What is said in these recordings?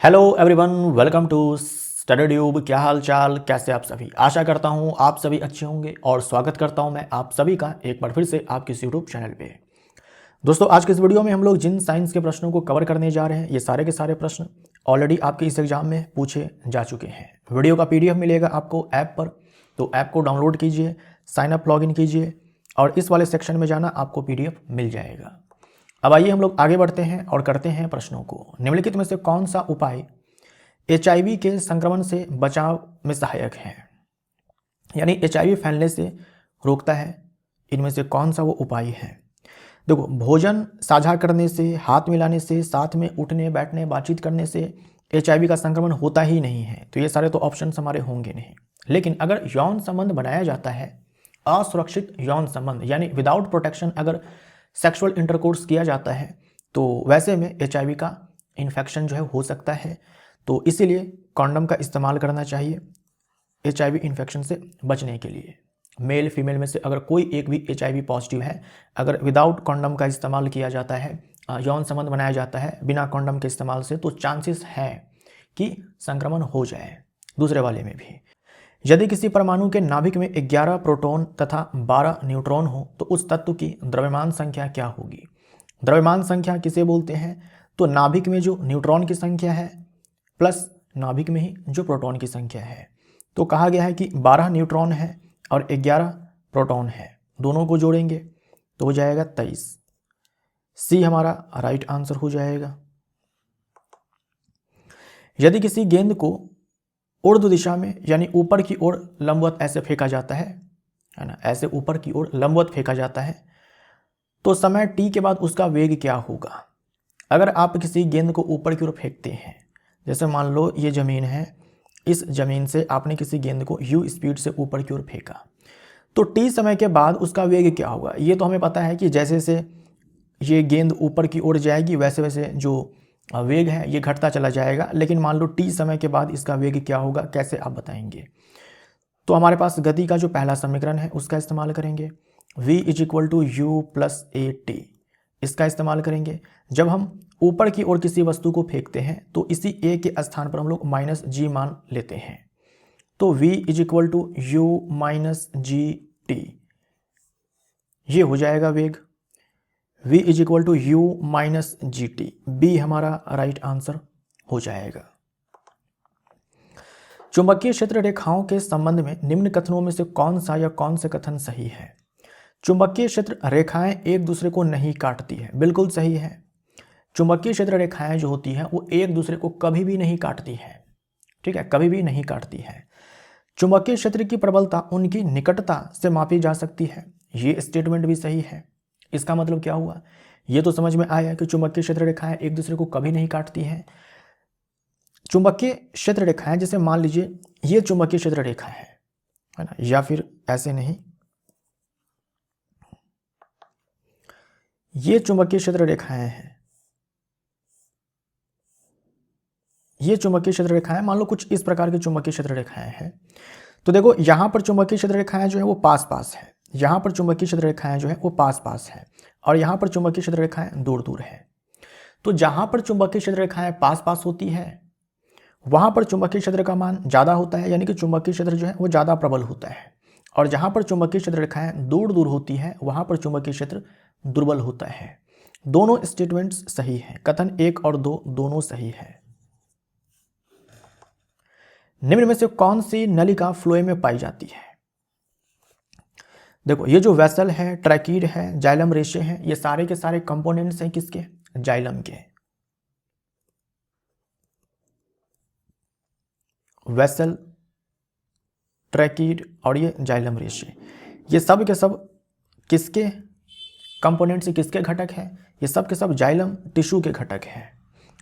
Hello everyone, welcome to StudyTube. क्या हाल चाल, कैसे आप सभी। आशा करता हूँ आप सभी अच्छे होंगे और स्वागत करता हूँ मैं आप सभी का एक बार फिर से आपके इस यूट्यूब चैनल पे। दोस्तों, आज के इस वीडियो में हम लोग जिन साइंस के प्रश्नों को कवर करने जा रहे हैं, ये सारे के सारे प्रश्न ऑलरेडी आपके इस एग्जाम में पूछे जा चुके हैं। वीडियो का PDF मिलेगा आपको ऐप पर, तो ऐप को डाउनलोड कीजिए, साइन अप लॉगिन कीजिए और इस वाले सेक्शन में जाना, आपको PDF मिल जाएगा। अब आइए हम लोग आगे बढ़ते हैं और करते हैं प्रश्नों को। निम्नलिखित में से कौन सा उपाय HIV के संक्रमण से बचाव में सहायक है, यानी HIV फैलने से रोकता है। इनमें से कौन सा वो उपाय है। देखो, भोजन साझा करने से, हाथ मिलाने से, साथ में उठने बैठने बातचीत करने से HIV का संक्रमण होता ही नहीं है, तो ये सारे तो ऑप्शंस हमारे होंगे नहीं। लेकिन अगर यौन संबंध बनाया जाता है, असुरक्षित यौन संबंध यानी विदाउट प्रोटेक्शन अगर सेक्सुअल इंटरकोर्स किया जाता है, तो वैसे में HIV का इन्फेक्शन जो है हो सकता है। तो इसीलिए कॉन्डम का इस्तेमाल करना चाहिए HIV इन्फेक्शन से बचने के लिए। मेल फीमेल में से अगर कोई एक भी HIV पॉजिटिव है, अगर विदाउट कॉन्डम का इस्तेमाल किया जाता है, यौन संबंध बनाया जाता है बिना कॉन्डम के इस्तेमाल से, तो चांसेस है कि संक्रमण हो जाए। दूसरे वाले में भी यदि किसी परमाणु के नाभिक में 11 प्रोटॉन तथा 12 न्यूट्रॉन हो, तो उस तत्व की द्रव्यमान संख्या क्या होगी। द्रव्यमान संख्या किसे बोलते हैं, तो नाभिक में जो न्यूट्रॉन की संख्या है प्लस नाभिक में ही जो प्रोटॉन की संख्या है। तो कहा गया है कि 12 न्यूट्रॉन है और 11 प्रोटॉन है, दोनों को जोड़ेंगे तो हो जाएगा 23। सी हमारा राइट आंसर हो जाएगा। यदि किसी गेंद को ऊर्ध्व दिशा में यानी ऊपर की ओर लंबवत ऐसे फेंका जाता है ना, ऐसे ऊपर की ओर लंबवत फेंका जाता है, तो समय t के बाद उसका वेग क्या होगा। अगर आप किसी गेंद को ऊपर की ओर फेंकते हैं, जैसे मान लो ये ज़मीन है, इस ज़मीन से आपने किसी गेंद को u स्पीड से ऊपर की ओर फेंका, तो t समय के बाद उसका वेग क्या होगा। ये तो हमें पता है कि जैसे जैसे ये गेंद ऊपर की ओर जाएगी वैसे वैसे जो वेग है ये घटता चला जाएगा। लेकिन मान लो t समय के बाद इसका वेग क्या होगा, कैसे आप बताएंगे। तो हमारे पास गति का जो पहला समीकरण है उसका इस्तेमाल करेंगे, v = u + at। इसका इस्तेमाल करेंगे। जब हम ऊपर की ओर किसी वस्तु को फेंकते हैं तो इसी a के स्थान पर हम लोग -g मान लेते हैं, तो v = u - gt, ये हो जाएगा वेग। v = u - gt, b हमारा राइट आंसर हो जाएगा। चुंबकीय क्षेत्र रेखाओं के संबंध में निम्न कथनों में से कौन सा या कौन से कथन सही है। चुंबकीय क्षेत्र रेखाएं एक दूसरे को नहीं काटती है, बिल्कुल सही है। चुंबकीय क्षेत्र रेखाएं जो होती हैं वो एक दूसरे को कभी भी नहीं काटती है, ठीक है, कभी भी नहीं काटती है। चुंबकीय क्षेत्र की प्रबलता उनकी निकटता से मापी जा सकती है, ये स्टेटमेंट भी सही है। इसका मतलब क्या हुआ, ये तो समझ में आया कि चुंबकीय क्षेत्र रेखाएं एक दूसरे को कभी नहीं काटती हैं। चुंबकीय क्षेत्र रेखाएं, जैसे मान लीजिए ये चुंबकीय क्षेत्र रेखा है ना, या फिर ऐसे नहीं, ये चुंबकीय क्षेत्र रेखाएं हैं, ये चुंबकीय क्षेत्र रेखाएं मान लो कुछ इस प्रकार की चुंबकीय क्षेत्र रेखाएं हैं। तो देखो, यहां पर चुंबकीय क्षेत्र रेखाएं जो है वो पास पास है, यहां पर चुंबकीय क्षेत्र रेखाएं जो है वो पास पास है, और यहां पर चुंबकीय क्षेत्र रेखाएं दूर दूर है। तो जहां पर चुंबकीय क्षेत्र रेखाएं पास पास होती है वहां पर चुंबकीय क्षेत्र का मान ज्यादा होता है, यानी कि चुंबकीय क्षेत्र जो है वो ज्यादा प्रबल होता है। और जहां पर चुंबकीय क्षेत्र रेखाएं दूर दूर होती है वहां पर चुंबकीय क्षेत्र दुर्बल होता है। दोनों स्टेटमेंट्स सही हैं, कथन 1 और 2 दोनों सही है। निम्न में से कौन सी नलिका फ्लोएम में पाई जाती है। देखो, ये जो वेसल है, ट्रैकीड है, जाइलम रेशे हैं, ये सारे के सारे कंपोनेंट्स हैं किसके, जाइलम के। वेसल, ट्रैकीड और ये जाइलम रेशे, ये सब के सब किसके कंपोनेंट से, किसके घटक हैं, ये सब के सब जाइलम टिश्यू के घटक हैं,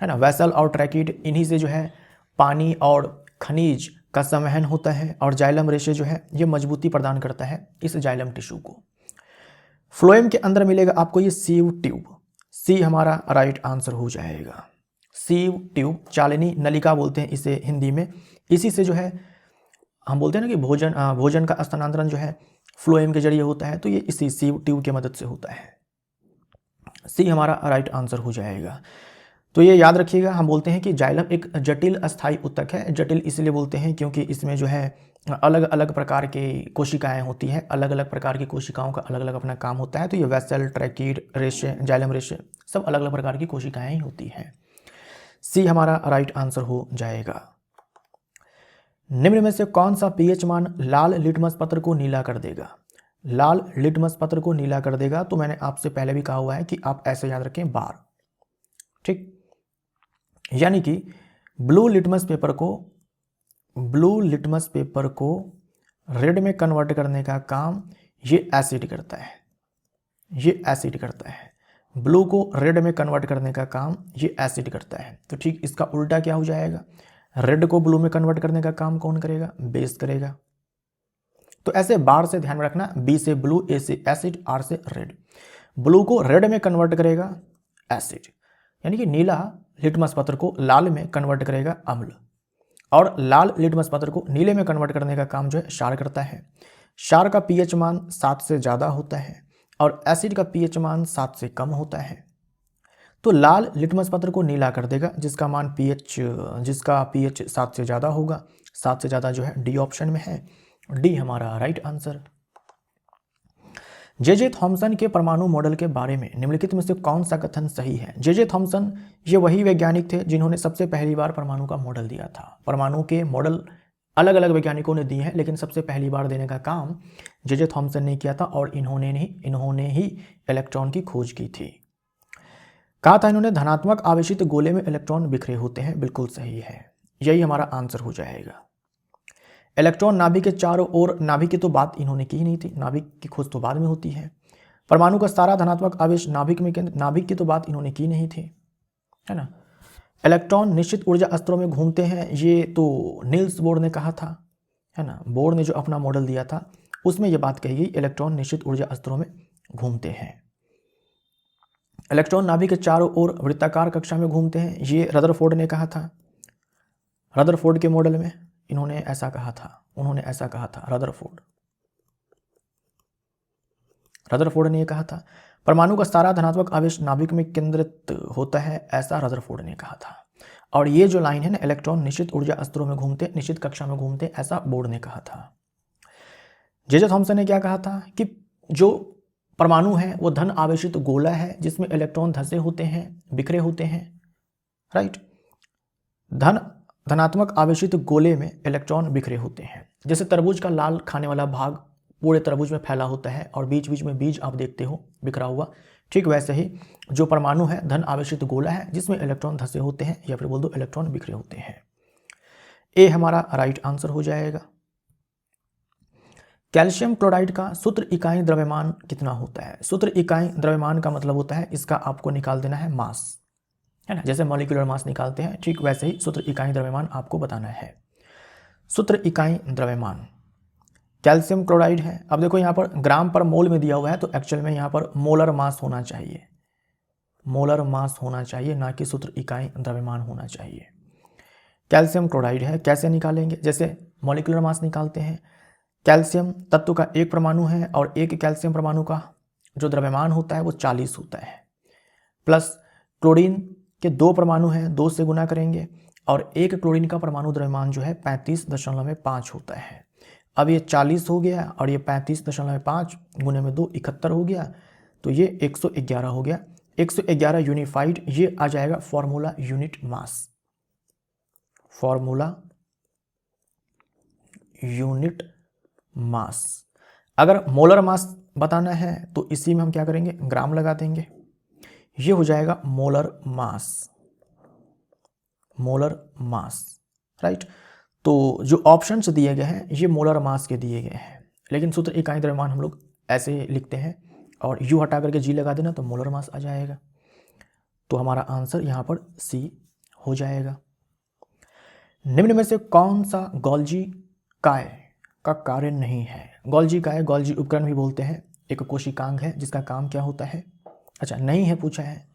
है ना। वेसल और ट्रैकीड, इन्हीं से जो है पानी और खनिज का संवहन होता है, और जाइलम रेशे जो है ये मजबूती प्रदान करता है इस जाइलम टिश्यू को। फ्लोएम के अंदर मिलेगा आपको ये सीव ट्यूब, सी हमारा राइट आंसर हो जाएगा। सीव ट्यूब, चालिनी नलिका बोलते हैं इसे हिंदी में। इसी से जो है हम बोलते हैं ना कि भोजन का स्थानांतरण जो है फ्लोएम के जरिए होता है, तो ये इसी सीव ट्यूब की मदद से होता है। सी हमारा राइट आंसर हो जाएगा। तो ये याद रखिएगा, हम बोलते हैं कि जाइलम एक जटिल अस्थायी ऊतक है। जटिल इसलिए बोलते हैं क्योंकि इसमें जो है अलग अलग प्रकार की कोशिकाएं होती हैं, अलग अलग प्रकार की कोशिकाओं का अलग अलग अपना काम होता है। तो ये वेसल, ट्रैकीड, रेशे, जाइलम रेशे सब अलग अलग प्रकार की कोशिकाएं ही होती हैं। सी हमारा राइट आंसर हो जाएगा। निम्न में से कौन सा पीएच मान लाल लिटमस पत्र को नीला कर देगा? लाल लिटमस पत्र को नीला कर देगा, तो मैंने आपसे पहले भी कहा हुआ है कि आप ऐसे याद रखें बार, ठीक। यानी कि ब्लू लिटमस पेपर को रेड में कन्वर्ट करने का काम ये एसिड करता है, ये एसिड करता है। ब्लू को रेड में कन्वर्ट करने का काम ये एसिड करता है। तो ठीक इसका उल्टा क्या हो जाएगा? रेड को ब्लू में कन्वर्ट करने का काम कौन करेगा? बेस करेगा। तो ऐसे बार से ध्यान में रखना, बी से ब्लू, ए से एसिड, आर से रेड। ब्लू को रेड में कन्वर्ट करेगा एसिड, यानी कि नीला लिटमस पत्र को लाल में कन्वर्ट करेगा अम्ल, और लाल लिटमस पत्र को नीले में कन्वर्ट करने का काम जो है क्षार करता है। क्षार का पीएच मान 7 से ज़्यादा होता है और एसिड का पीएच मान 7 से कम होता है। तो लाल लिटमस पत्र को नीला कर देगा जिसका पीएच 7 से ज़्यादा होगा। 7 से ज़्यादा जो है डी ऑप्शन में है, डी हमारा राइट आंसर। जे थॉमसन के परमाणु मॉडल के बारे में निम्नलिखित में से कौन सा कथन सही है? जे थॉमसन ये वही वैज्ञानिक थे जिन्होंने सबसे पहली बार परमाणु का मॉडल दिया था। परमाणु के मॉडल अलग अलग वैज्ञानिकों ने दिए हैं, लेकिन सबसे पहली बार देने का काम जे थॉमसन ने किया था, और इन्होंने ही इलेक्ट्रॉन की खोज की थी। कहा था इन्होंने धनात्मक आवेशित गोले में इलेक्ट्रॉन बिखरे होते हैं, बिल्कुल सही है, यही हमारा आंसर हो जाएगा। इलेक्ट्रॉन नाभिक के चारों ओर, नाभिक की तो बात इन्होंने की नहीं थी, नाभिक की खोज तो बाद में होती है। परमाणु का सारा धनात्मक आवेश नाभिक में केंद्र, नाभिक की तो बात इन्होंने की नहीं थी, है ना। इलेक्ट्रॉन निश्चित ऊर्जा स्तरों में घूमते हैं, ये तो नील्स बोर ने कहा था, है ना। बोर ने जो अपना मॉडल दिया था उसमें यह बात कही गई, इलेक्ट्रॉन निश्चित ऊर्जा स्तरों में घूमते हैं। इलेक्ट्रॉन नाभिक के चारों ओर वृत्ताकार कक्षा में घूमते हैं, ये रदरफोर्ड ने कहा था। रदरफोर्ड के मॉडल में उन्होंने ऐसा कहा था, रदरफोर्ड ने यह कहा था। परमाणु का सारा धनात्मक आवेश नाभिक में केंद्रित होता है, ऐसा रदरफोर्ड ने कहा था। और ये जो लाइन है ना, इलेक्ट्रॉन निश्चित ऊर्जा स्तरों में घूमते, निश्चित कक्षा में घूमते, ऐसा बोर्ड ने कहा था। जे थॉमसन ने क्या कहा था कि जो परमाणु है वो धन आवेशित गोला है जिसमें इलेक्ट्रॉन धंसे होते हैं, बिखरे होते हैं, राइट। धनात्मक आवेशित गोले में इलेक्ट्रॉन बिखरे होते हैं। जैसे तरबूज का लाल खाने वाला भाग पूरे तरबूज में फैला होता है और बीच बीच में बीज आप देखते हो बिखरा हुआ, ठीक वैसे ही जो परमाणु है धन आवेशित गोला है जिसमें इलेक्ट्रॉन धंसे होते हैं, या फिर बोल दो इलेक्ट्रॉन बिखरे होते हैं। ए हमारा राइट आंसर हो जाएगा। कैल्शियम क्लोराइड का सूत्र इकाई द्रव्यमान कितना होता है? सूत्र इकाई द्रव्यमान का मतलब होता है इसका आपको निकाल देना है मास, है ना। जैसे मॉलिक्यूलर मास निकालते हैं, ठीक वैसे ही सूत्र इकाई द्रव्यमान आपको बताना है। सूत्र इकाई द्रव्यमान कैल्शियम क्लोराइड है। अब देखो यहाँ पर ग्राम पर मोल में दिया हुआ है, तो एक्चुअल में यहाँ पर मोलर मास होना चाहिए, मोलर मास होना चाहिए, ना कि सूत्र इकाई द्रव्यमान होना चाहिए। कैल्शियम क्लोराइड है, कैसे निकालेंगे? जैसे मॉलिक्यूलर मास निकालते हैं, कैल्शियम तत्व का एक परमाणु है और एक कैल्शियम परमाणु का जो द्रव्यमान होता है वो 40 होता है, प्लस क्लोरीन के 2 परमाणु हैं, 2 से गुना करेंगे, और एक क्लोरीन का परमाणु द्रव्यमान जो है 35.5 होता है। अब ये 40 हो गया और ये 35.5 गुने में 2 71 हो गया, तो ये 111 हो गया। 111 यूनिफाइड, ये आ जाएगा formula unit mass, formula unit mass. अगर मोलर मास बताना है तो इसी में हम क्या करेंगे, ग्राम लगा देंगे, ये हो जाएगा molar mass, molar mass, right. तो जो ऑप्शंस दिए गए हैं ये मोलर मास के दिए गए हैं, लेकिन सूत्र इकाई द्रव्यमान हम लोग ऐसे लिखते हैं और यू हटा करके जी लगा देना तो मोलर मास आ जाएगा। तो हमारा आंसर यहाँ पर सी हो जाएगा। निम्न में से कौन सा गोल्जी काय का कार्य नहीं है? गोल्जी काय, गोल्जी उपकरण भी बोलते हैं, एक कोशिकांग है जिसका काम क्या होता है? अच्छा, नहीं है पूछा है,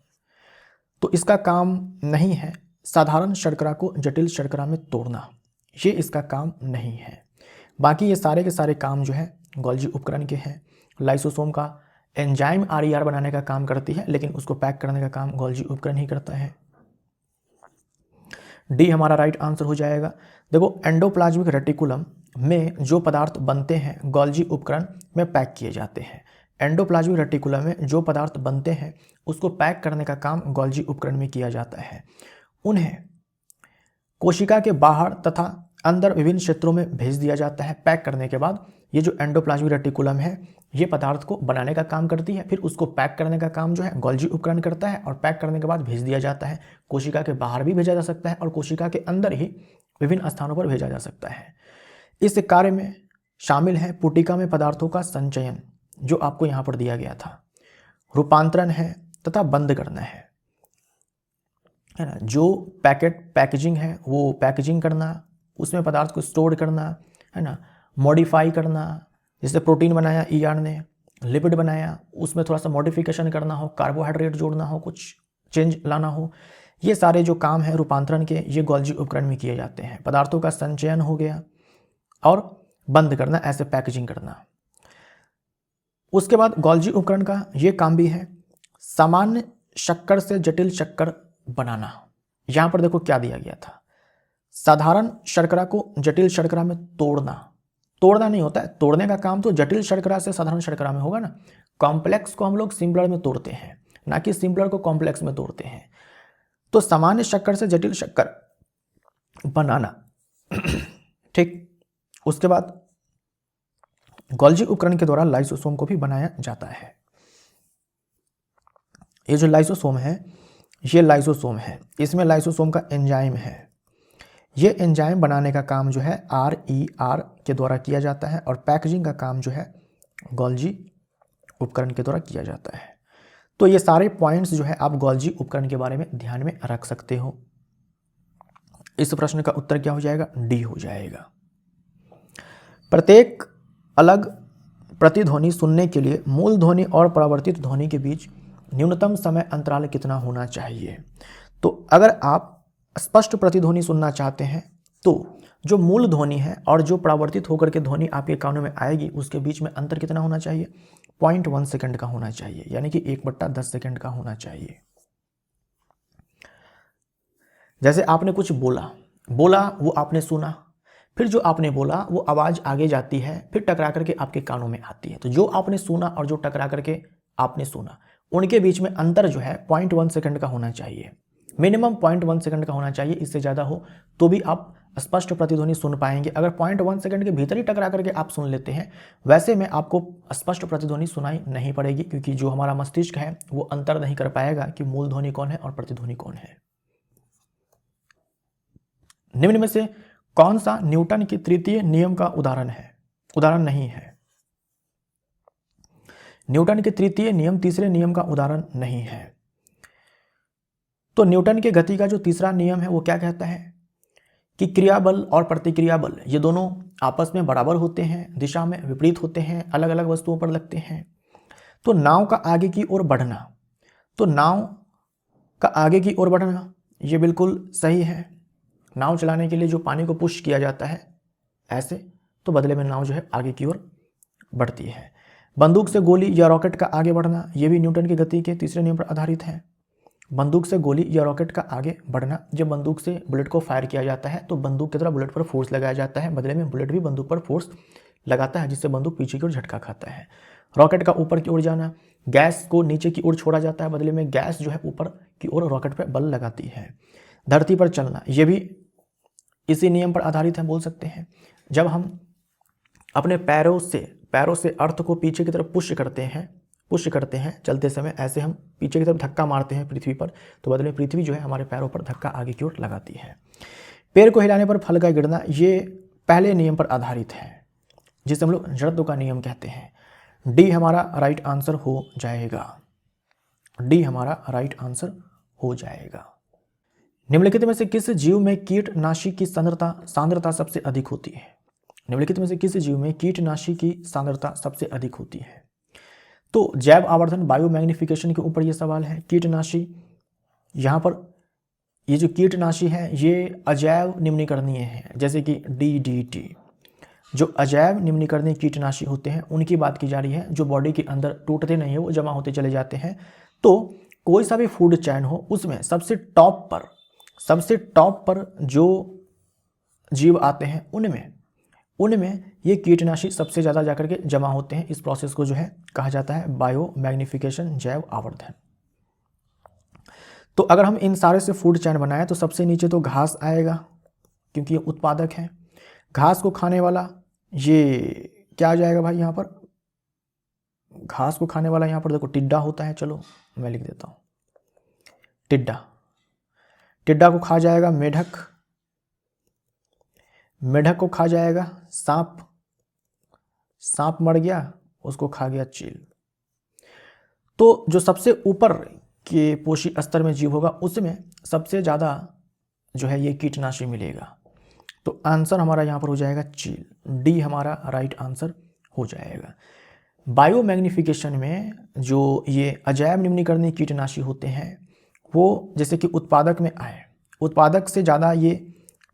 तो इसका काम नहीं है साधारण शर्करा को जटिल शर्करा में तोड़ना, ये इसका काम नहीं है। बाकी ये सारे के सारे काम जो है गोल्जी उपकरण के हैं। लाइसोसोम का एंजाइम RER बनाने का काम करती है, लेकिन उसको पैक करने का काम गोल्जी उपकरण ही करता है। डी हमारा राइट आंसर हो जाएगा। देखो, एंडोप्लाज्मिक रेटिकुलम में जो पदार्थ बनते हैं गोल्जी उपकरण में पैक किए जाते हैं। एंडोप्लाज्मिक रेटिकुलम में जो पदार्थ बनते हैं उसको पैक करने का काम गोल्जी उपकरण में किया जाता है। उन्हें कोशिका के बाहर तथा अंदर विभिन्न क्षेत्रों में भेज दिया जाता है। पैक करने के बाद ये जो एंडोप्लाज्मिक रेटिकुलम है ये पदार्थ को बनाने का काम करती है, फिर उसको पैक करने का काम जो है गोल्जी उपकरण करता है, और पैक करने के बाद भेज दिया जाता है। कोशिका के बाहर भी भेजा जा सकता है और कोशिका के अंदर ही विभिन्न स्थानों पर भेजा जा सकता है। इस कार्य में शामिल है पुटिका में पदार्थों का संचयन, जो आपको यहाँ पर दिया गया था, रूपांतरण है तथा बंद करना है ना। जो पैकेजिंग है वो पैकेजिंग करना, उसमें पदार्थ को स्टोर करना है ना, मॉडिफाई करना, जैसे प्रोटीन बनाया ईआर ने, लिपिड बनाया उसमें थोड़ा सा मॉडिफिकेशन करना हो, कार्बोहाइड्रेट जोड़ना हो, कुछ चेंज लाना हो, ये सारे जो काम है रूपांतरण के ये गोल्जी उपकरण में किए जाते हैं। पदार्थों का संचयन हो गया और बंद करना, ऐसे पैकेजिंग करना। उसके बाद गोल्जी उपकरण का ये काम भी है सामान्य शक्कर से जटिल शक्कर बनाना। यहां पर देखो क्या दिया गया था, साधारण शर्करा को जटिल शर्करा में तोड़ना नहीं होता है, तोड़ने का काम तो जटिल शर्करा से साधारण शर्करा में होगा ना। कॉम्प्लेक्स को हम लोग सिंपलर में तोड़ते हैं, ना कि सिंपलर को कॉम्प्लेक्स में तोड़ते हैं। तो सामान्य शक्कर से जटिल शक्कर बनाना ठीक। उसके बाद गोल्जी उपकरण के द्वारा लाइसोसोम को भी बनाया जाता है। ये जो लाइसोसोम है ये लाइसोसोम है, इसमें लाइसोसोम का एंजाइम है। ये एंजाइम बनाने का काम जो है RER के द्वारा किया जाता है, और पैकेजिंग का काम जो है गोल्जी उपकरण के द्वारा किया जाता है। तो ये सारे पॉइंट्स जो है आप गोल्जी उपकरण के बारे में ध्यान में रख सकते हो। इस प्रश्न का उत्तर क्या हो जाएगा, डी हो जाएगा। प्रत्येक अलग प्रतिध्वनि सुनने के लिए मूल ध्वनि और परावर्तित ध्वनि के बीच न्यूनतम समय अंतराल कितना होना चाहिए। तो अगर आप स्पष्ट प्रतिध्वनि सुनना चाहते हैं तो जो मूल ध्वनि है और जो परावर्तित होकर के ध्वनि आपके कानों में आएगी उसके बीच में अंतर कितना होना चाहिए, 0.1 सेकंड का होना चाहिए, यानी कि 1/10 सेकंड का होना चाहिए। जैसे आपने कुछ बोला वो आपने सुना, फिर जो आपने बोला वो आवाज़ आगे जाती है, फिर टकरा करके आपके कानों में आती है। तो जो आपने सुना और जो टकरा करके आपने सुना उनके बीच में अंतर जो है 0.1 सेकंड का होना चाहिए, मिनिमम 0.1 सेकंड का होना चाहिए। इससे ज़्यादा हो तो भी आप स्पष्ट प्रतिध्वनि सुन पाएंगे। अगर 0.1 सेकंड के भीतर ही टकरा करके आप सुन लेते हैं, वैसे में आपको स्पष्ट प्रतिध्वनि सुनाई नहीं पड़ेगी, क्योंकि जो हमारा मस्तिष्क है वो अंतर नहीं कर पाएगा कि मूल ध्वनि कौन है और प्रतिध्वनि कौन है। निम्न में से कौन सा न्यूटन के तृतीय नियम का उदाहरण नहीं है। न्यूटन के तृतीय नियम तीसरे नियम का उदाहरण नहीं है। तो न्यूटन के गति का जो तीसरा नियम है वो क्या कहता है कि क्रिया बल और प्रतिक्रिया बल ये दोनों आपस में बराबर होते हैं, दिशा में विपरीत होते हैं, अलग अलग वस्तुओं पर लगते हैं। तो नाव का आगे की ओर बढ़ना, तो नाव का आगे की ओर बढ़ना ये बिल्कुल सही है। नाव चलाने के लिए जो पानी को पुश किया जाता है ऐसे, तो बदले में नाव जो है आगे की ओर बढ़ती है। बंदूक से गोली या रॉकेट का आगे बढ़ना ये भी न्यूटन की गति के तीसरे नियम पर आधारित है। बंदूक से गोली या रॉकेट का आगे बढ़ना, जब बंदूक से बुलेट को फायर किया जाता है तो बंदूक की तरह बुलेट पर फोर्स लगाया जाता है, बदले में बुलेट भी बंदूक पर फोर्स लगाता है, जिससे बंदूक पीछे की ओर झटका खाता है। रॉकेट का ऊपर की ओर जाना, गैस को नीचे की ओर छोड़ा जाता है, बदले में गैस जो है ऊपर की ओर रॉकेट पर बल लगाती है। धरती पर चलना ये भी इसी नियम पर आधारित है, बोल सकते हैं। जब हम अपने पैरों से अर्थ को पीछे की तरफ पुश करते हैं चलते समय, ऐसे हम पीछे की तरफ धक्का मारते हैं पृथ्वी पर, तो बदले में पृथ्वी जो है हमारे पैरों पर धक्का आगे की ओर लगाती है। पैर को हिलाने पर फल का गिरना ये पहले नियम पर आधारित है, जिसे हम लोग जड़त्व का नियम कहते हैं। डी हमारा राइट आंसर हो जाएगा। डी हमारा राइट आंसर हो जाएगा। निम्नलिखित में से किस जीव में कीटनाशी की सांद्रता सबसे अधिक होती है। निम्नलिखित में से किस जीव में कीटनाशी की सांद्रता सबसे अधिक होती है। तो जैव आवर्धन बायो मैग्निफिकेशन के ऊपर यह सवाल है। कीटनाशी, यहाँ पर ये जो कीटनाशी है ये अजैव निम्नीकरणीय है, जैसे कि DDT। जो अजैव निम्नीकरणीय कीटनाशी होते हैं उनकी बात की जा रही है, जो बॉडी के अंदर टूटते नहीं है, वो जमा होते चले जाते हैं। तो कोई सा भी फूड चैन हो उसमें सबसे टॉप पर सबसे टॉप पर जो जीव आते हैं उनमें ये कीटनाशी सबसे ज़्यादा जाकर के जमा होते हैं। इस प्रोसेस को जो है कहा जाता है बायो मैग्निफिकेशन, जैव आवर्धन। तो अगर हम इन सारे से फूड चैन बनाएं तो सबसे नीचे तो घास आएगा, क्योंकि ये उत्पादक है। घास को खाने वाला ये क्या आ जाएगा भाई, यहाँ पर घास को खाने वाला यहाँ पर देखो टिड्डा होता है। चलो मैं लिख देता हूँ टिड्डा। टिड्डा को खा जाएगा मेढक, मेढक को खा जाएगा सांप, सांप मर गया उसको खा गया चील। तो जो सबसे ऊपर के पोषी स्तर में जीव होगा उसमें सबसे ज़्यादा जो है ये कीटनाशी मिलेगा। तो आंसर हमारा यहाँ पर हो जाएगा चील, डी हमारा राइट आंसर हो जाएगा। बायो मैग्निफिकेशन में जो ये अजैव निम्नीकरणीय कीटनाशी होते हैं वो जैसे कि उत्पादक में आए, उत्पादक से ज़्यादा ये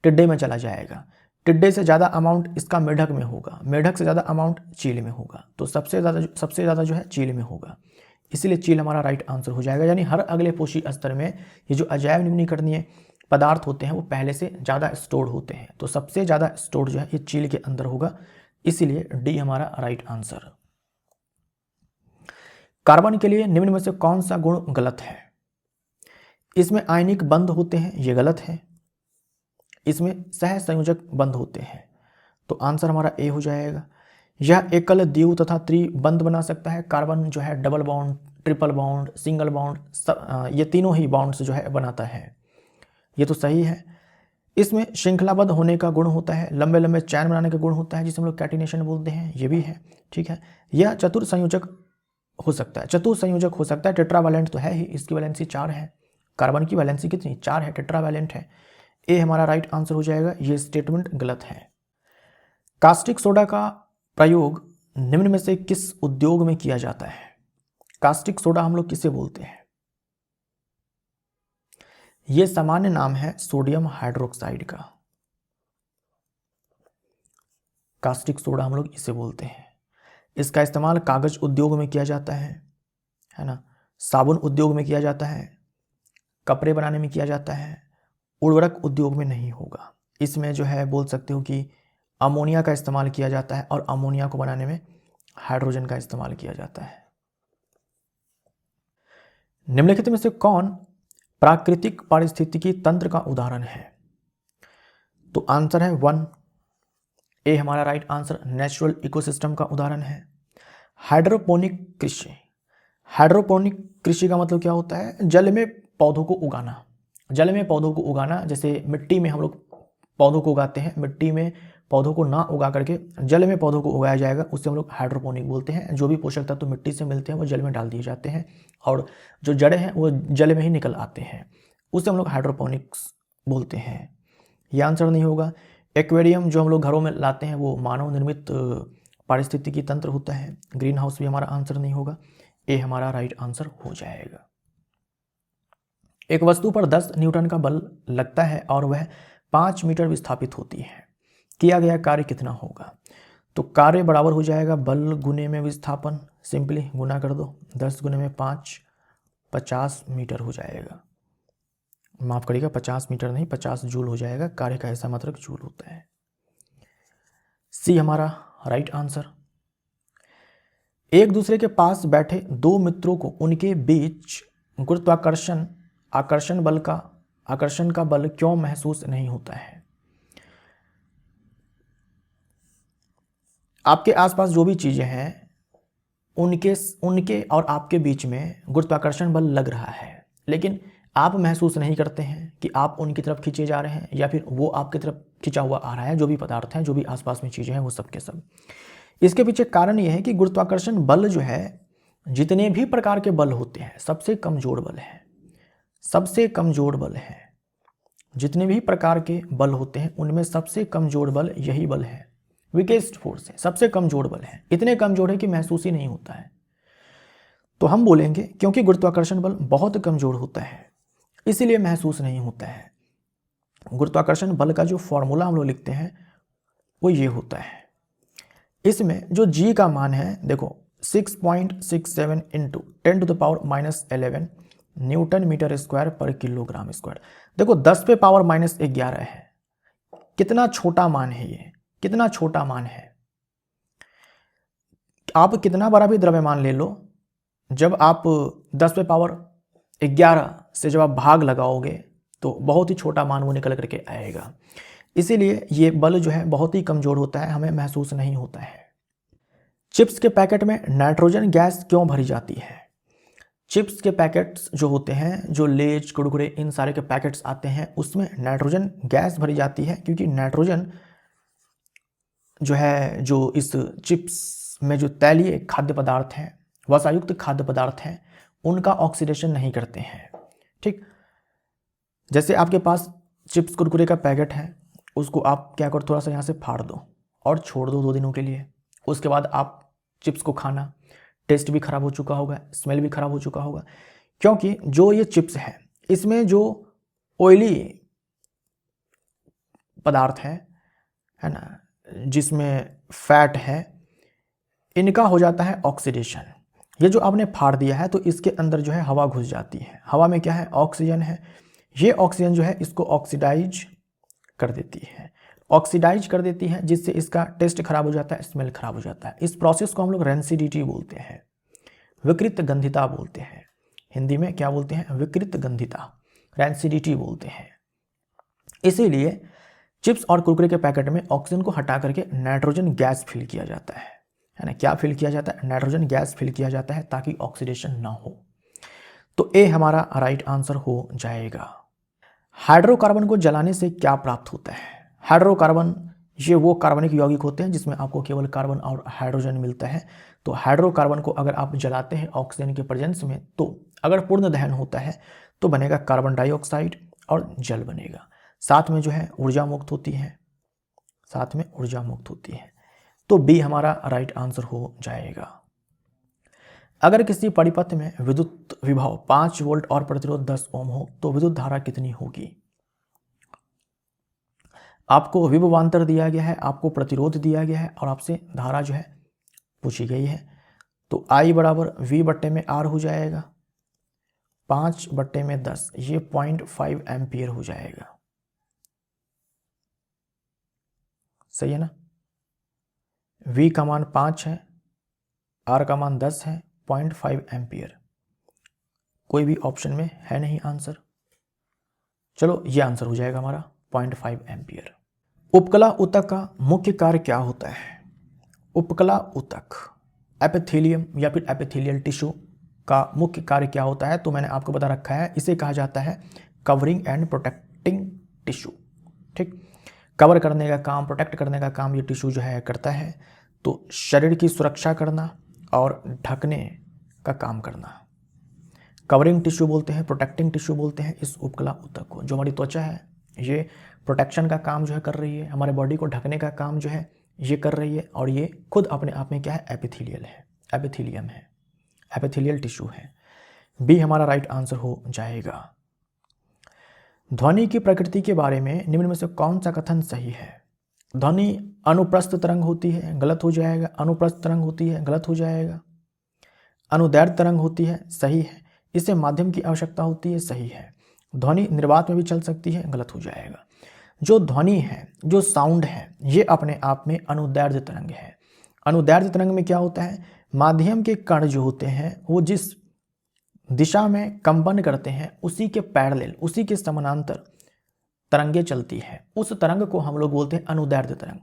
टिड्डे में चला जाएगा, टिड्डे से ज़्यादा अमाउंट इसका मेढक में होगा, मेढक से ज़्यादा अमाउंट चील में होगा, तो सबसे ज़्यादा जो है चील में होगा, इसीलिए चील हमारा राइट आंसर हो जाएगा। यानी हर अगले पोषी स्तर में ये जो अजैव निम्नीकरणीय पदार्थ होते हैं वो पहले से ज़्यादा स्टोर होते हैं, तो सबसे ज़्यादा स्टोर जो है ये चील के अंदर होगा, इसीलिए डी हमारा राइट आंसर। कार्बन के लिए निम्न में से कौन सा गुण गलत है? इसमें आयनिक बंध होते हैं, ये गलत है। इसमें सह संयोजक बंध होते हैं, तो आंसर हमारा ए हो जाएगा। यह एकल, द्विव तथा त्रिबंध बना सकता है। कार्बन जो है double bond, triple bond, single bond, ये तीनों ही बॉन्ड्स जो है बनाता है, ये तो सही है। इसमें श्रृंखलाबद्ध होने का गुण होता है, लंबे लंबे चैन बनाने का गुण होता है जिसे हम लोग कैटिनेशन बोलते हैं, ये भी है, ठीक है। यह चतुर संयोजक हो सकता है, चतुर संयोजक हो सकता है। टेट्रावैलेंट तो है ही, इसकी वैलेंसी 4 है, कार्बन की वैलेंसी कितनी 4 है, टेट्रावैलेंट है। ए हमारा राइट आंसर हो जाएगा, ये स्टेटमेंट गलत है। कास्टिक सोडा का प्रयोग निम्न में से किस उद्योग में किया जाता है? कास्टिक सोडा हम लोग किसे बोलते हैं? यह सामान्य नाम है सोडियम हाइड्रोक्साइड का, कास्टिक सोडा हम लोग इसे बोलते हैं। इसका इस्तेमाल कागज उद्योग में किया जाता है ना, साबुन उद्योग में किया जाता है, कपड़े बनाने में किया जाता है, उर्वरक उद्योग में नहीं होगा। इसमें जो है बोल सकते हो कि अमोनिया का इस्तेमाल किया जाता है और अमोनिया को बनाने में हाइड्रोजन का इस्तेमाल किया जाता है। निम्नलिखित में से कौन प्राकृतिक पारिस्थितिकी तंत्र का उदाहरण है? तो आंसर है 1, ए हमारा राइट आंसर नेचुरल इकोसिस्टम का उदाहरण है। हाइड्रोपोनिक कृषि, हाइड्रोपोनिक कृषि का मतलब क्या होता है? जल में पौधों को उगाना, जल में पौधों को उगाना। जैसे मिट्टी में हम लोग पौधों को उगाते हैं, मिट्टी में पौधों को ना उगा करके जल में पौधों को उगाया जाएगा, उससे हम लोग हाइड्रोपोनिक बोलते हैं। जो भी पोषक तत्व मिट्टी से मिलते हैं वो जल में डाल दिए जाते हैं और जो जड़ें हैं वो जल में ही निकल आते हैं, उससे हम लोग हाइड्रोपोनिक्स बोलते हैं। ये आंसर नहीं होगा। एक्वेरियम जो हम लोग घरों में लाते हैं वो मानव निर्मित पारिस्थितिकी तंत्र होता है। ग्रीन हाउस भी हमारा आंसर नहीं होगा, ए हमारा राइट आंसर हो जाएगा। एक वस्तु पर 10 न्यूटन का बल लगता है और वह 5 मीटर विस्थापित होती है, किया गया कार्य कितना होगा? तो कार्य बराबर हो जाएगा बल गुने में विस्थापन, सिंपली गुना कर दो, 10 गुने में 5, 50 मीटर हो जाएगा। माफ करिएगा 50 मीटर नहीं, 50 जूल हो जाएगा। कार्य का ऐसा मात्रक जूल होता है। सी हमारा राइट आंसर। एक दूसरे के पास बैठे दो मित्रों को उनके बीच गुरुत्वाकर्षण आकर्षण का बल क्यों महसूस नहीं होता है? आपके आसपास जो भी चीजें हैं उनके और आपके बीच में गुरुत्वाकर्षण बल लग रहा है, लेकिन आप महसूस नहीं करते हैं कि आप उनकी तरफ खींचे जा रहे हैं या फिर वो आपकी तरफ खींचा हुआ आ रहा है। जो भी पदार्थ हैं, जो भी आसपास में चीजें हैं, वो सब के सब। इसके पीछे कारण यह है कि गुरुत्वाकर्षण बल जो है, जितने भी प्रकार के बल होते हैं, सबसे कमजोर बल है, सबसे कमजोर बल है। जितने भी प्रकार के बल होते हैं उनमें सबसे कमजोर बल यही बल है, वीकेस्ट फोर्स है, सबसे कमजोर बल है। इतने कमजोर है कि महसूस ही नहीं होता है। तो हम बोलेंगे क्योंकि गुरुत्वाकर्षण बल बहुत कमजोर होता है इसीलिए महसूस नहीं होता है। गुरुत्वाकर्षण बल का जो फॉर्मूला हम लोग लिखते हैं वो ये होता है। इसमें जो g का मान है देखो 6.67 × 10⁻⁻11 न्यूटन मीटर स्क्वायर पर किलोग्राम स्क्वायर। देखो 10 पे पावर -11 है, कितना छोटा मान है ये, कितना छोटा मान है। आप कितना बड़ा भी द्रव्यमान ले लो, जब आप 10 पे पावर 11 से जब आप भाग लगाओगे तो बहुत ही छोटा मान वो निकल करके आएगा। इसीलिए ये बल जो है बहुत ही कमज़ोर होता है, हमें महसूस नहीं होता है। चिप्स के पैकेट में नाइट्रोजन गैस क्यों भरी जाती है? चिप्स के पैकेट्स जो होते हैं, जो लेज, कुरकुरे, इन सारे के पैकेट्स आते हैं, उसमें नाइट्रोजन गैस भरी जाती है क्योंकि नाइट्रोजन जो है, जो इस चिप्स में जो तैलीय खाद्य पदार्थ हैं, वसायुक्त खाद्य पदार्थ हैं, उनका ऑक्सीडेशन नहीं करते हैं। ठीक, जैसे आपके पास चिप्स कुरकुरे का पैकेट है, उसको आप क्या करो, थोड़ा सा यहाँ से फाड़ दो और छोड़ दो 2 दिनों के लिए। उसके बाद आप चिप्स को खाना, टेस्ट भी खराब हो चुका होगा, स्मेल भी खराब हो चुका होगा, क्योंकि जो ये चिप्स है इसमें जो ऑयली पदार्थ है ना, जिसमें फैट है, इनका हो जाता है ऑक्सीडेशन। ये जो आपने फाड़ दिया है तो इसके अंदर जो है हवा घुस जाती है, हवा में क्या है, ऑक्सीजन है। ये ऑक्सीजन जो है इसको ऑक्सीडाइज कर देती है, ऑक्सीडाइज कर देती है, जिससे इसका टेस्ट खराब हो जाता है, स्मेल खराब हो जाता है। इस प्रोसेस को हम लोग रेंसिडिटी बोलते हैं, विकृत गंधिता बोलते हैं। हिंदी में क्या बोलते हैं, विकृत गंधिता, रेंसिडिटी बोलते हैं। इसीलिए चिप्स और कुरकुरे के पैकेट में ऑक्सीजन को हटा करके नाइट्रोजन गैस फिल किया जाता है ना। क्या फिल किया जाता है, नाइट्रोजन गैस फिल किया जाता है ताकि ऑक्सीडेशन ना हो। तो ए हमारा राइट आंसर हो जाएगा। हाइड्रोकार्बन को जलाने से क्या प्राप्त होता है? हाइड्रोकार्बन ये वो कार्बनिक यौगिक होते हैं जिसमें आपको केवल कार्बन और हाइड्रोजन मिलता है। तो हाइड्रोकार्बन को अगर आप जलाते हैं ऑक्सीजन के प्रेजेंस में, तो अगर पूर्ण दहन होता है तो बनेगा कार्बन डाइऑक्साइड और जल बनेगा। साथ में जो है ऊर्जा मुक्त होती है, साथ में ऊर्जा मुक्त होती है। तो बी हमारा राइट आंसर हो जाएगा। अगर किसी परिपथ में विद्युत विभव 5 वोल्ट और प्रतिरोध 10 ओम हो तो विद्युत धारा कितनी होगी? आपको विभवांतर दिया गया है, आपको प्रतिरोध दिया गया है और आपसे धारा जो है पूछी गई है। तो I बराबर V बट्टे में R हो जाएगा, 5 बट्टे में 10, ये 0.5 एम्पियर हो जाएगा। सही है ना? V का मान 5 है, R का मान 10 है, 0.5 एम्पियर। कोई भी ऑप्शन में है नहीं आंसर। चलो ये आंसर हो जाएगा हमारा 0.5 एम्पियर। उपकला ऊतक का मुख्य कार्य क्या होता है? उपकला ऊतक, एपिथेलियम या फिर एपिथेलियल टिश्यू का मुख्य कार्य क्या होता है? तो मैंने आपको बता रखा है, इसे कहा जाता है कवरिंग एंड प्रोटेक्टिंग टिश्यू। ठीक, कवर करने का काम, प्रोटेक्ट करने का काम ये टिश्यू जो है करता है। तो शरीर की सुरक्षा करना और ढकने का काम करना, कवरिंग टिश्यू बोलते हैं, प्रोटेक्टिंग टिश्यू बोलते हैं इस उपकला ऊतक को। जो हमारी त्वचा है ये प्रोटेक्शन का काम जो है कर रही है, हमारे बॉडी को ढकने का काम जो है ये कर रही है, और ये खुद अपने आप में क्या है, एपिथेलियल है, एपिथेलियम है, एपिथेलियल टिश्यू है। बी हमारा राइट आंसर हो जाएगा। ध्वनि की प्रकृति के बारे में निम्न में से कौन सा कथन सही है? ध्वनि अनुप्रस्थ तरंग होती है, गलत हो जाएगा। अनुप्रस्थ तरंग होती है, गलत हो जाएगा। अनुदैर्ध्य तरंग होती है, सही है। इसे माध्यम की आवश्यकता होती है, सही है। ध्वनि निर्वात में भी चल सकती है, गलत हो जाएगा। जो ध्वनि है, जो साउंड है, ये अपने आप में अनुदैर्ध्य तरंग है। अनुदैर्ध्य तरंग में क्या होता है, माध्यम के कण जो होते हैं वो जिस दिशा में कंपन करते हैं उसी के पैरेलल, उसी के समानांतर तरंगे चलती है। उस तरंग को हम लोग बोलते हैं अनुदैर्ध्य तरंग।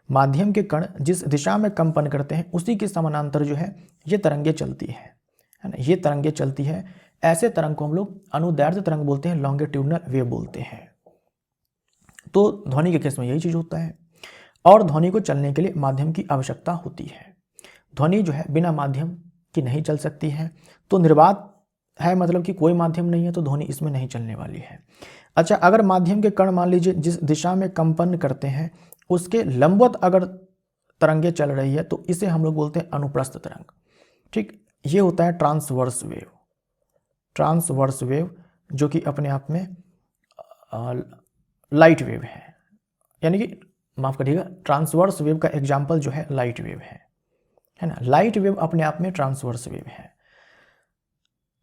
माध्यम के कण जिस दिशा में कंपन करते हैं उसी के समानांतर जो है ये तरंगे चलती है ना, ये तरंगे चलती है। ऐसे तरंग को हम लोग अनुदैर्ध्य तरंग बोलते हैं, लॉन्गिट्यूडनल वेव बोलते हैं। तो ध्वनि के केस में यही चीज होता है। और ध्वनि को चलने के लिए माध्यम की आवश्यकता होती है। ध्वनि जो है बिना माध्यम की नहीं चल सकती है। तो निर्वात है, मतलब कि कोई माध्यम नहीं है, तो ध्वनि इसमें नहीं चलने वाली है। अच्छा, अगर माध्यम के कण मान लीजिए जिस दिशा में कंपन करते हैं उसके लंबवत अगर तरंगे चल रही है तो इसे हम लोग बोलते हैं अनुप्रस्थ तरंग। ठीक, ये होता है ट्रांसवर्स वेव। ट्रांसवर्स वेव जो कि अपने आप में लाइट वेव है, यानी कि माफ करिएगा, ट्रांसवर्स वेव का एग्जाम्पल जो है लाइट वेव है ना। लाइट वेव अपने आप में ट्रांसवर्स वेव है।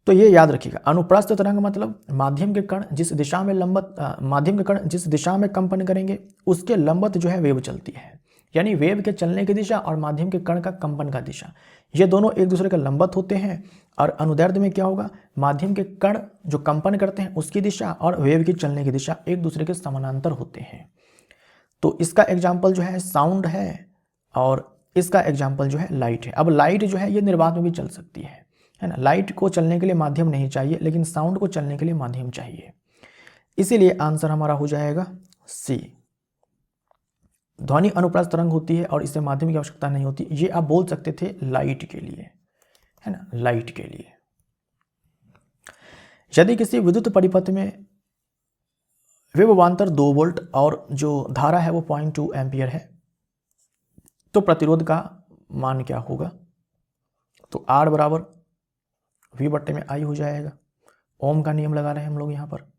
तो ये याद रखिएगा, अनुप्रस्थ तरंग मतलब माध्यम के कण जिस दिशा में माध्यम के कण जिस दिशा में कंपन करेंगे उसके लंबवत जो है वेव चलती है। यानी वेव के चलने की दिशा और माध्यम के कण का कंपन का दिशा, ये दोनों एक दूसरे के लंबवत होते हैं। और अनुदैर्ध्य में क्या होगा, माध्यम के कण जो कंपन करते हैं उसकी दिशा और वेव की चलने की दिशा एक दूसरे के समानांतर होते हैं। तो इसका एग्जाम्पल जो है साउंड है और इसका एग्जाम्पल जो है लाइट है। अब लाइट जो है ये निर्वात में भी चल सकती है ना। लाइट को चलने के लिए माध्यम नहीं चाहिए, लेकिन साउंड को चलने के लिए माध्यम चाहिए। इसीलिए आंसर हमारा हो जाएगा सी। ध्वनि अनुप्रस्थ तरंग होती है और इससे माध्यम की आवश्यकता नहीं होती। ये आप बोल सकते थे लाइट के लिए, है ना, लाइट के लिए। यदि किसी विद्युत परिपथ में विभवांतर 2 वोल्ट और जो धारा है वो 0.2 एम्पियर है, तो प्रतिरोध का मान क्या होगा? तो R बराबर V/I हो जाएगा। ओम का नियम लगा रहे हैं हम लोग यहां पर।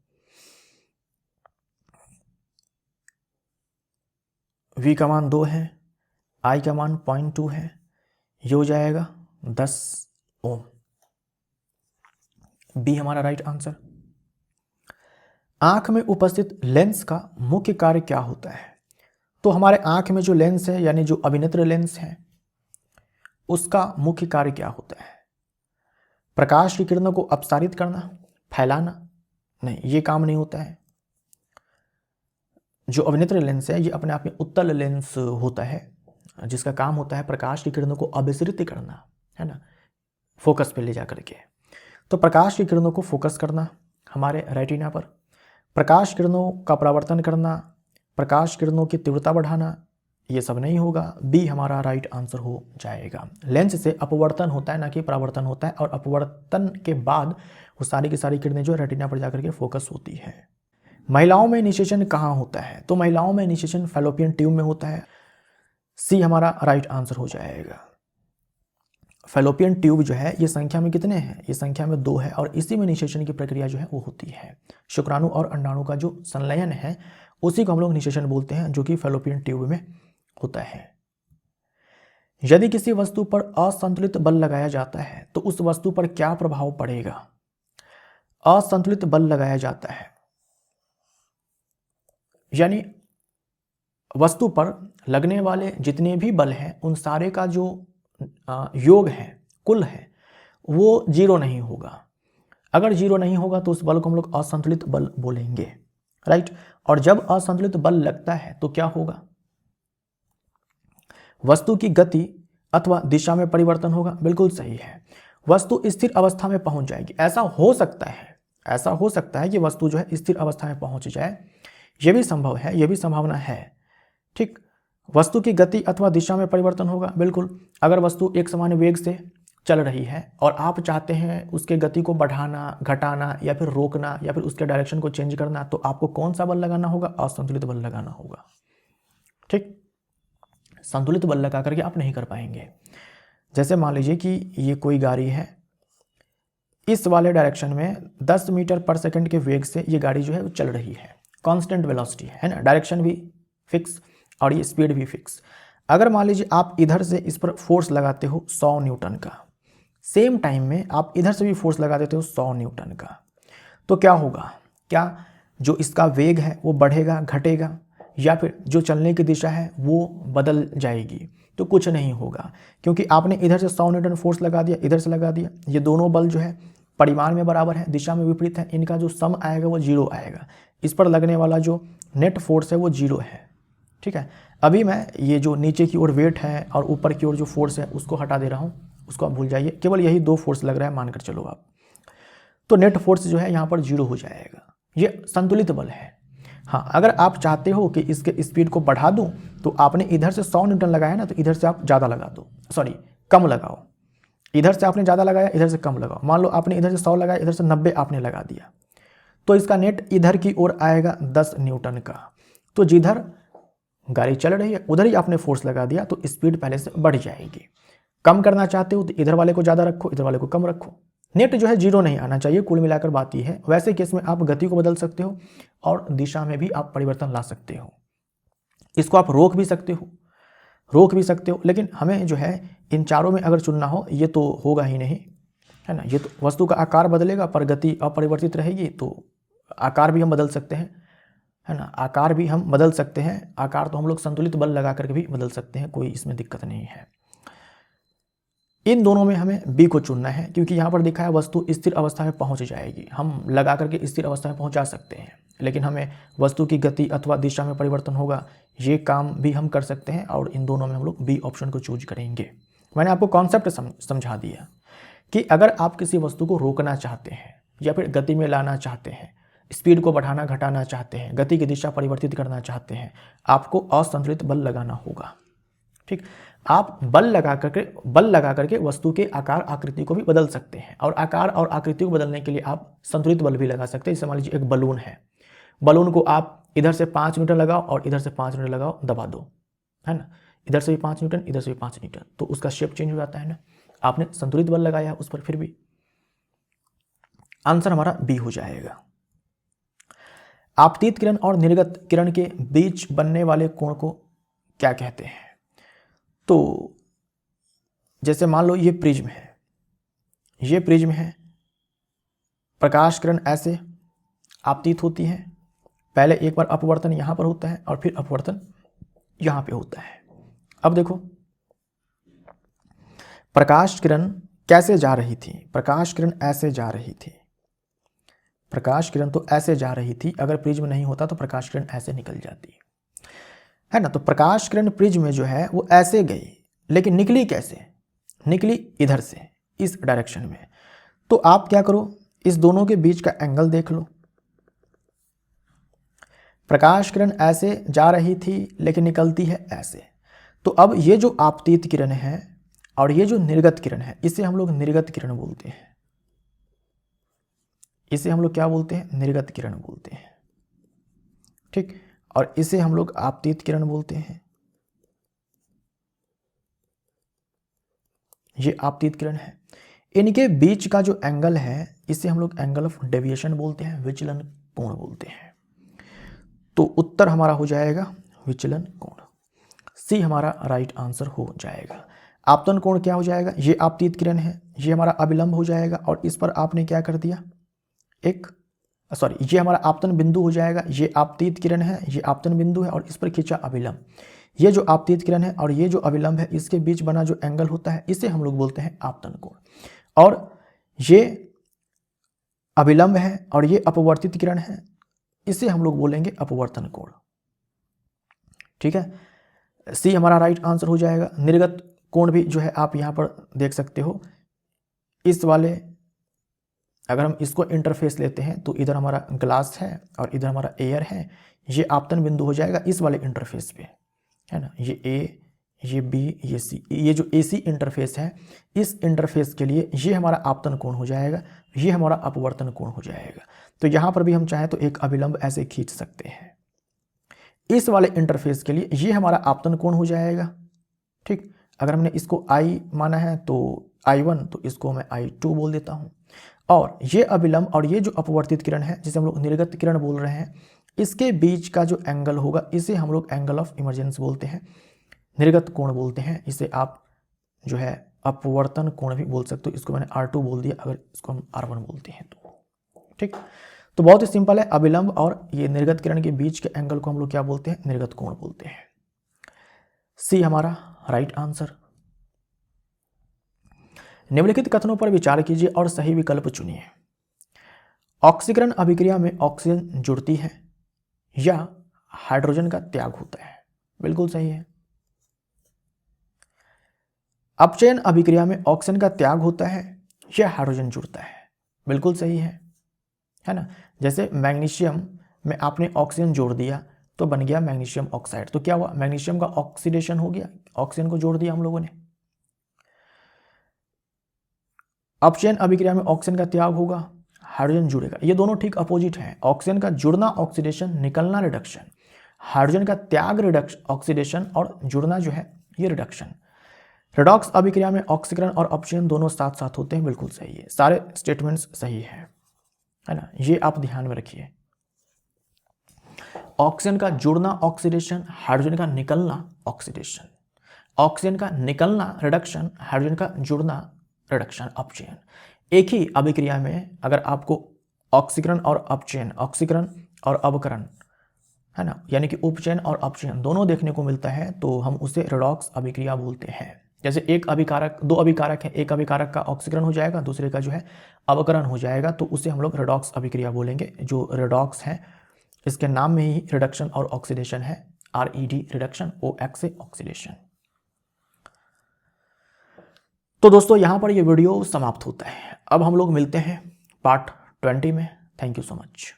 V का मान 2 है, I का मान 0.2 है, ये हो जाएगा 10 ओम। बी हमारा राइट आंसर। आंख में उपस्थित लेंस का मुख्य कार्य क्या होता है? तो हमारे आंख में जो लेंस है यानी जो अभिनेत्र लेंस है उसका मुख्य कार्य क्या होता है? प्रकाश की किरणों को अपसारित करना, फैलाना? नहीं, ये काम नहीं होता है। जो अभिनेत्र लेंस है ये अपने आप में उत्तल लेंस होता है जिसका काम होता है प्रकाश की किरणों को अभिसरित करना, है ना, फोकस पे ले जा करके। तो प्रकाश की किरणों को फोकस करना हमारे रेटिना पर, प्रकाश किरणों का परावर्तन करना, प्रकाश किरणों की तीव्रता बढ़ाना, ये सब नहीं होगा। बी हमारा राइट आंसर हो जाएगा। लेंस से अपवर्तन होता है ना कि परावर्तन होता है, और अपवर्तन के बाद वो सारी की सारी किरणें जो रेटिना पर जाकर के फोकस होती है। महिलाओं में निषेचन कहाँ होता है? तो महिलाओं में निषेचन फैलोपियन ट्यूब में होता है। सी हमारा राइट आंसर हो जाएगा। फैलोपियन ट्यूब जो है ये संख्या में कितने हैं? ये संख्या में 2 है, और इसी में निषेचन की प्रक्रिया जो है वो होती है। शुक्राणु और अंडाणु का जो संलयन है उसी को हम लोग निषेचन बोलते हैं, जो कि फैलोपियन ट्यूब में होता है। यदि किसी वस्तु पर असंतुलित बल लगाया जाता है तो उस वस्तु पर क्या प्रभाव पड़ेगा? असंतुलित बल लगाया जाता है यानी वस्तु पर लगने वाले जितने भी बल हैं उन सारे का जो योग है, कुल है, वो 0 नहीं होगा। अगर 0 नहीं होगा तो उस बल को हम लोग असंतुलित बल बोलेंगे, राइट। और जब असंतुलित बल लगता है तो क्या होगा? वस्तु की गति अथवा दिशा में परिवर्तन होगा। बिल्कुल सही है, वस्तु स्थिर अवस्था में पहुंच जाएगी। ऐसा हो सकता है कि वस्तु जो है स्थिर अवस्था में पहुंच जाए, यह भी संभव है, यह भी संभावना है, ठीक। वस्तु की गति अथवा दिशा में परिवर्तन होगा, बिल्कुल। अगर वस्तु एक समान वेग से चल रही है और आप चाहते हैं उसके गति को बढ़ाना, घटाना या फिर रोकना या फिर उसके डायरेक्शन को चेंज करना, तो आपको कौन सा बल लगाना होगा? असंतुलित बल लगाना होगा, ठीक। संतुलित बल लगा करके आप नहीं कर पाएंगे। जैसे मान लीजिए कि ये कोई गाड़ी है, इस वाले डायरेक्शन में 10 मीटर पर सेकंड के वेग से ये गाड़ी जो है वो चल रही है, कांस्टेंट वेलोसिटी है ना, डायरेक्शन भी फिक्स और ये स्पीड भी फिक्स। अगर मान लीजिए आप इधर से इस पर फोर्स लगाते हो 100 न्यूटन का, सेम टाइम में आप इधर से भी फोर्स लगा देते हो 100 न्यूटन का, तो क्या होगा? क्या जो इसका वेग है वो बढ़ेगा, घटेगा, या फिर जो चलने की दिशा है वो बदल जाएगी? तो कुछ नहीं होगा, क्योंकि आपने इधर से 100 न्यूटन फोर्स लगा दिया, इधर से लगा दिया, ये दोनों बल जो है परिमाण में बराबर है, दिशा में विपरीत है, इनका जो सम आएगा वो 0 आएगा। इस पर लगने वाला जो नेट फोर्स है वो 0 है, ठीक है। अभी मैं ये जो नीचे की ओर वेट है और ऊपर की ओर जो फोर्स है उसको हटा दे रहा हूँ, उसको आप भूल जाइए, केवल यही 2 फोर्स लग रहा है मानकर चलो आप, तो नेट फोर्स जो है यहाँ पर 0 हो जाएगा। ये संतुलित बल है। हाँ, अगर आप चाहते हो कि इसके स्पीड को बढ़ा दूं तो आपने इधर से 100 न्यूटन लगाया ना, तो इधर से आप ज़्यादा लगा दो, सॉरी कम लगाओ। इधर से आपने ज़्यादा लगाया, इधर से कम लगाओ। मान लो आपने इधर से 100 लगाया, इधर से 90 आपने लगा दिया, तो इसका नेट इधर की ओर आएगा 10 न्यूटन का। तो जिधर गाड़ी चल रही है उधर ही आपने फोर्स लगा दिया तो स्पीड पहले से बढ़ जाएगी। कम करना चाहते हो तो इधर वाले को ज़्यादा रखो, इधर वाले को कम रखो। नेट जो है 0 नहीं आना चाहिए, कुल मिलाकर बात यह है। वैसे केस में आप गति को बदल सकते हो और दिशा में भी आप परिवर्तन ला सकते हो। इसको आप रोक भी सकते हो, लेकिन हमें जो है इन चारों में अगर चुनना हो, ये तो होगा ही नहीं, है ना। ये तो वस्तु का आकार बदलेगा पर गति अपरिवर्तित रहेगी, तो आकार भी हम बदल सकते हैं, है ना। आकार भी हम बदल सकते हैं, आकार तो हम लोग संतुलित बल लगा करके भी बदल सकते हैं, कोई इसमें दिक्कत नहीं है। इन दोनों में हमें बी को चुनना है, क्योंकि यहाँ पर लिखा है वस्तु स्थिर अवस्था में पहुँच जाएगी। हम लगा करके स्थिर अवस्था में पहुँचा सकते हैं, लेकिन हमें वस्तु की गति अथवा दिशा में परिवर्तन होगा, ये काम भी हम कर सकते हैं, और इन दोनों में हम लोग बी ऑप्शन को चूज करेंगे। मैंने आपको कॉन्सेप्ट समझा दिया कि अगर आप किसी वस्तु को रोकना चाहते हैं या फिर गति में लाना चाहते हैं, स्पीड को बढ़ाना घटाना चाहते हैं, गति की दिशा परिवर्तित करना चाहते हैं, आपको असंतुलित बल लगाना होगा। ठीक, आप बल लगा करके वस्तु के आकार आकृति को भी बदल सकते हैं, और आकार और आकृति को बदलने के लिए आप संतुलित बल भी लगा सकते हैं। जैसे मान लीजिए एक बलून है, बलून को आप इधर से 5 न्यूटन लगाओ और इधर से 5 न्यूटन लगाओ, दबा दो, है ना। इधर से भी 5 न्यूटन, इधर से भी 5 न्यूटन, तो उसका शेप चेंज हो जाता है ना। आपने संतुलित बल लगाया उस पर, फिर भी आंसर हमारा बी हो जाएगा। आपतित किरण और निर्गत किरण के बीच बनने वाले कोण को क्या कहते हैं? तो जैसे मान लो ये प्रिज्म है, ये प्रिज्म है, प्रकाश किरण ऐसे आपतित होती है, पहले एक बार अपवर्तन यहां पर होता है और फिर अपवर्तन यहां पे होता है। अब देखो प्रकाश किरण कैसे जा रही थी, प्रकाश किरण ऐसे जा रही थी, प्रकाश किरण तो ऐसे जा रही थी, अगर प्रिज्म नहीं होता तो प्रकाश किरण ऐसे निकल जाती है ना। तो प्रकाश किरण प्रिज्म में जो है वो ऐसे गई, लेकिन निकली कैसे? निकली इधर से, इस डायरेक्शन में। तो आप क्या करो, इस दोनों के बीच का एंगल देख लो। प्रकाश किरण ऐसे जा रही थी लेकिन निकलती है ऐसे, तो अब ये जो आपतित किरण है और ये जो निर्गत किरण है, इसे हम लोग निर्गत किरण बोलते हैं। इसे हम लोग क्या बोलते हैं? निर्गत किरण बोलते हैं। ठीक, और इसे हम लोग आपतित किरण बोलते हैं। ये आपतित किरण है। इनके बीच का जो एंगल है इसे हम लोग एंगल ऑफ डेविएशन बोलते हैं, विचलन कोण बोलते हैं। तो उत्तर हमारा हो जाएगा विचलन कोण। सी हमारा राइट आंसर हो जाएगा। आपतन कोण क्या हो जाएगा? ये आपतित किरण है, ये हमारा अभिलंब हो जाएगा, और इस पर आपने क्या कर दिया, ये हमारा आपतन बिंदु हो जाएगा। ये आपतित किरण है, ये आपतन बिंदु है, और इस पर खींचा अभिलंब। ये जो आपतित किरण है और ये जो अभिलंब है, इसके बीच बना जो एंगल होता है इसे हम लोग बोलते हैं आपतन कोण। और ये अभिलंब है और ये अपवर्तित किरण है, इसे हम लोग बोलेंगे अपवर्तन कोण। ठीक है, सी हमारा राइट आंसर हो जाएगा। निर्गत कोण भी जो है आप यहाँ पर देख सकते हो, इस वाले अगर हम इसको इंटरफेस लेते हैं तो इधर हमारा ग्लास है और इधर हमारा एयर है, ये आपतन बिंदु हो जाएगा इस वाले इंटरफेस पे, है ना। ये ए, ये बी, ये सी, ये जो AC इंटरफेस है, इस इंटरफेस के लिए ये हमारा आपतन कोण हो जाएगा, ये हमारा अपवर्तन कोण हो जाएगा। तो यहाँ पर भी हम चाहें तो एक अभिलंब ऐसे खींच सकते हैं। इस वाले इंटरफेस के लिए ये हमारा आपतन कोण हो जाएगा। ठीक, अगर हमने इसको I माना है तो I1, तो इसको मैं I2 बोल देता हूँ। और ये अभिलंब और ये जो अपवर्तित किरण है, जिसे हम लोग निर्गत किरण बोल रहे हैं, इसके बीच का जो एंगल होगा इसे हम लोग एंगल ऑफ इमर्जेंस बोलते हैं, निर्गत कोण बोलते हैं। इसे आप जो है अपवर्तन कोण भी बोल सकते हो। इसको मैंने R2 बोल दिया, अगर इसको हम R1 बोलते हैं तो। ठीक, तो बहुत ही सिंपल है, अभिलंब और ये निर्गत किरण के बीच के एंगल को हम लोग क्या बोलते हैं? निर्गत कोण बोलते हैं। सी हमारा राइट आंसर। निम्नलिखित कथनों पर विचार कीजिए और सही विकल्प चुनिए। ऑक्सीकरण अभिक्रिया में ऑक्सीजन जुड़ती है या हाइड्रोजन का त्याग होता है? बिल्कुल सही है। अपचयन अभिक्रिया में ऑक्सीजन का त्याग होता है या हाइड्रोजन जुड़ता है? बिल्कुल सही है ना। जैसे मैग्नीशियम में आपने ऑक्सीजन जोड़ दिया तो बन गया मैग्नीशियम ऑक्साइड, तो क्या हुआ? मैग्नीशियम का ऑक्सीडेशन हो गया, ऑक्सीजन को जोड़ दिया हम लोगों ने। अपचयन अभिक्रिया में ऑक्सीजन का त्याग होगा, हाइड्रोजन जुड़ेगा। ये दोनों ठीक अपोजिट हैं। ऑक्सीजन का जुड़ना ऑक्सीडेशन, निकलना रिडक्शन। हाइड्रोजन का त्याग रिडक्शन ऑक्सीडेशन, और जुड़ना जो है ये रिडक्शन। रेडॉक्स अभिक्रिया में ऑक्सीकरण और अपचयन दोनों साथ साथ होते हैं। बिल्कुल सही है, सारे स्टेटमेंट्स सही है ना। ये आप ध्यान में रखिए, ऑक्सीजन का जुड़ना ऑक्सीडेशन, हाइड्रोजन का निकलना ऑक्सीडेशन। ऑक्सीजन का निकलना रिडक्शन, हाइड्रोजन का जुड़ना रिडक्शन, अपचयन। एक ही अभिक्रिया में अगर आपको ऑक्सीकरण और अपचयन, ऑक्सीकरण और अवकरण, है ना, यानी कि उपचयन और अपचयन दोनों देखने को मिलता है तो हम उसे रेडॉक्स अभिक्रिया बोलते हैं। जैसे एक अभिकारक, दो अभिकारक है, एक अभिकारक का ऑक्सीकरण हो जाएगा, दूसरे का जो है अवकरण हो जाएगा, तो उसे हम लोग रेडॉक्स अभिक्रिया बोलेंगे। जो रेडॉक्स है, इसके नाम में ही रिडक्शन और ऑक्सीडेशन है, RED रिडक्शन, OX से ऑक्सीडेशन। तो दोस्तों यहाँ पर ये वीडियो समाप्त होता है। अब हम लोग मिलते हैं पार्ट 20 में। Thank you so much.